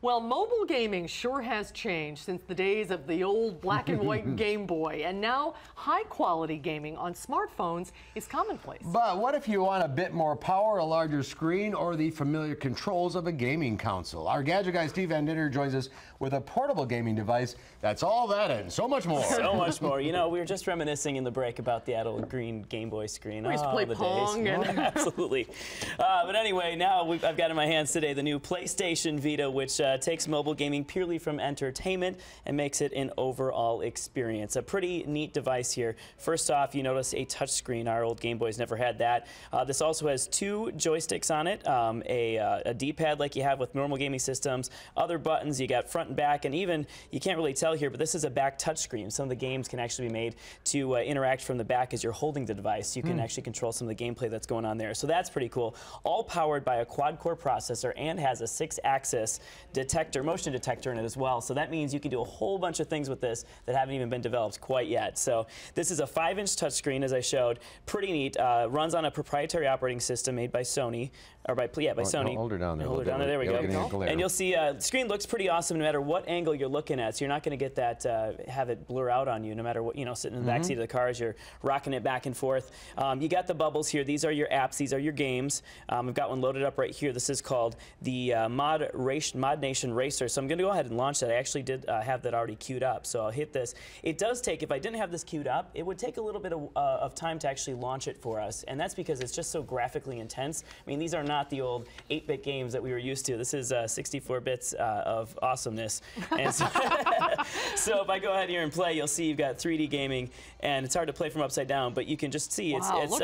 Well, mobile gaming sure has changed since the days of the old black and white Game Boy, and now high-quality gaming on smartphones is commonplace. But what if you want a bit more power, a larger screen, or the familiar controls of a gaming console? Our Gadget guy, Steve Van Dinter, joins us with a portable gaming device that's all that and so much more. So much more. You know, we were just reminiscing in the break about the adult green Game Boy screen. We used to play Pong. Absolutely. But anyway, now I've got in my hands today the new PlayStation Vita, which takes mobile gaming purely from entertainment and makes it an overall experience. A pretty neat device here. First off, you notice a touch screen. Our old Game Boys never had that. This also has two joysticks on it, a D-pad like you have with normal gaming systems, other buttons. You got front and back, and even, you can't really tell here, but this is a back touch screen. Some of the games can actually be made to interact from the back as you're holding the device. You can actually control some of the gameplay that's going on there. So that's pretty cool. All powered by a quad-core processor and has a 6-axis motion detector in it as well. So that means you can do a whole bunch of things with this that haven't even been developed quite yet. So this is a 5-inch touchscreen, as I showed. Pretty neat. Runs on a proprietary operating system made by Sony, or by Sony. Hold her down there. Hold her down there. There we go. And you'll see the screen looks pretty awesome no matter what angle you're looking at. So you're not going to get that have it blur out on you no matter what, sitting in the back seat of the car as you're rocking it back and forth. You got the bubbles here. These are your apps. These are your games. I've got one loaded up right here. This is called the Mod Nation Racer. So I'm going to go ahead and launch that. I actually did have that already queued up. So I'll hit this. It does take, if I didn't have this queued up, it would take a little bit of time to actually launch it for us. And that's because it's just so graphically intense. I mean, these are not the old 8-bit games that we were used to. This is 64 bits of awesomeness. And so, so if I go ahead here and play, you'll see you've got 3D gaming, and it's hard to play from upside down, but you can just see it's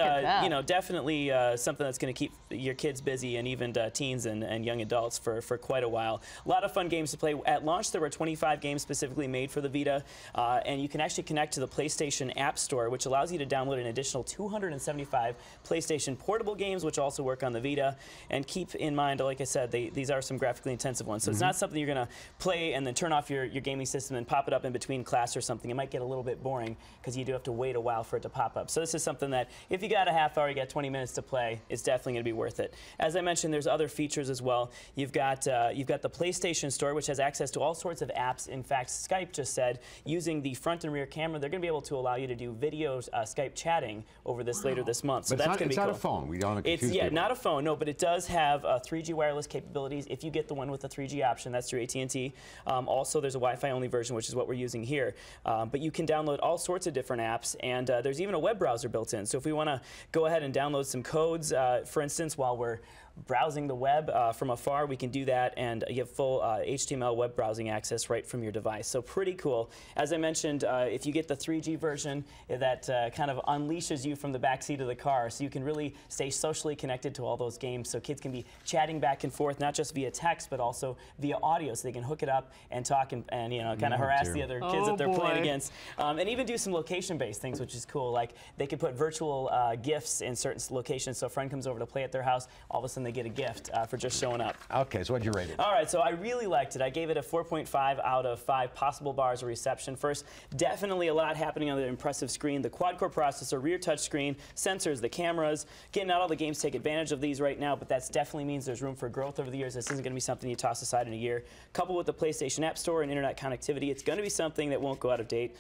definitely something that's going to keep your kids busy and even teens and young adults for quite a while. A lot of fun games to play. At launch, there were 25 games specifically made for the Vita, and you can actually connect to the PlayStation App Store, which allows you to download an additional 275 PlayStation portable games, which also work on the Vita. And keep in mind, like I said, these are some graphically intensive ones. So it's not something you're going to play and then turn off your gaming system and pop it up in between class or something. It might get a little bit boring because you do have to wait a while for it to pop up. So this is something that if you got a half hour, you got 20 minutes to play, it's definitely going to be worth it. As I mentioned, there's other features as well. You've got the PlayStation Store, which has access to all sorts of apps. In fact, Skype just said using the front and rear camera, they're going to be able to allow you to do video Skype chatting over this later this month. So that's going to be cool. It's not a phone. We don't It's not a phone, no, but it does have 3G wireless capabilities. If you get the one with the 3G option, that's through AT&T. Also, there's a Wi-Fi only version, which is what we're using here. But you can download all sorts of different apps, and there's even a web browser built in. So if we want to go ahead and download some codes, for instance, while we're browsing the web from afar, we can do that, and you have full HTML web browsing access right from your device. So pretty cool. As I mentioned, if you get the 3G version, that kind of unleashes you from the back seat of the car, so you can really stay socially connected to all those games. So kids can be chatting back and forth, not just via text, but also via audio, so they can hook it up and talk and kind of harass the other kids that they're playing against, and even do some location-based things, which is cool. Like they could put virtual gifts in certain locations. So a friend comes over to play at their house, all of a sudden they get a gift for just showing up. Okay, so what'd you rate it? All right, so I really liked it. I gave it a 4.5 out of 5 possible bars of reception. First, definitely a lot happening on the impressive screen. The quad-core processor, rear touch screen, sensors, the cameras. Again, not all the games take advantage of these right now, but that definitely means there's room for growth over the years. This isn't going to be something you toss aside in a year. Coupled with the PlayStation App Store and internet connectivity, it's going to be something that won't go out of date.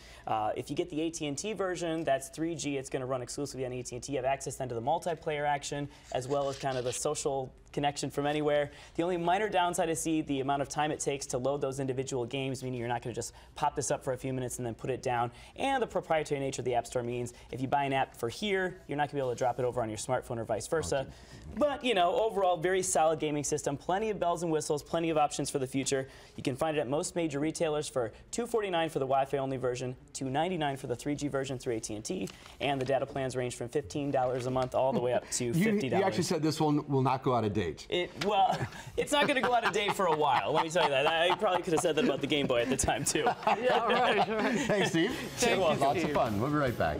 If you get the AT&T version, that's 3G. It's going to run exclusively on AT&T. You have access then to the multiplayer action, as well as kind of the social connection from anywhere. The only minor downside I see, the amount of time it takes to load those individual games, meaning you're not going to just pop this up for a few minutes and then put it down. And the proprietary nature of the App Store means if you buy an app for here, you're not going to be able to drop it over on your smartphone or vice versa. Okay. But, overall, very solid gaming system. Plenty of bells and whistles, plenty of options for the future. You can find it at most major retailers for $249 for the Wi-Fi only version, $299 for the 3G version through AT&T, and the data plans range from $15 a month all the way up to $50. You actually said this one will not go out of date. Well, it's not going to go out of date for a while. Let me tell you that. I probably could have said that about the Game Boy at the time, too. Yeah, right. Thanks, Steve. Thank you, Lots Steve. of fun. We'll be right back.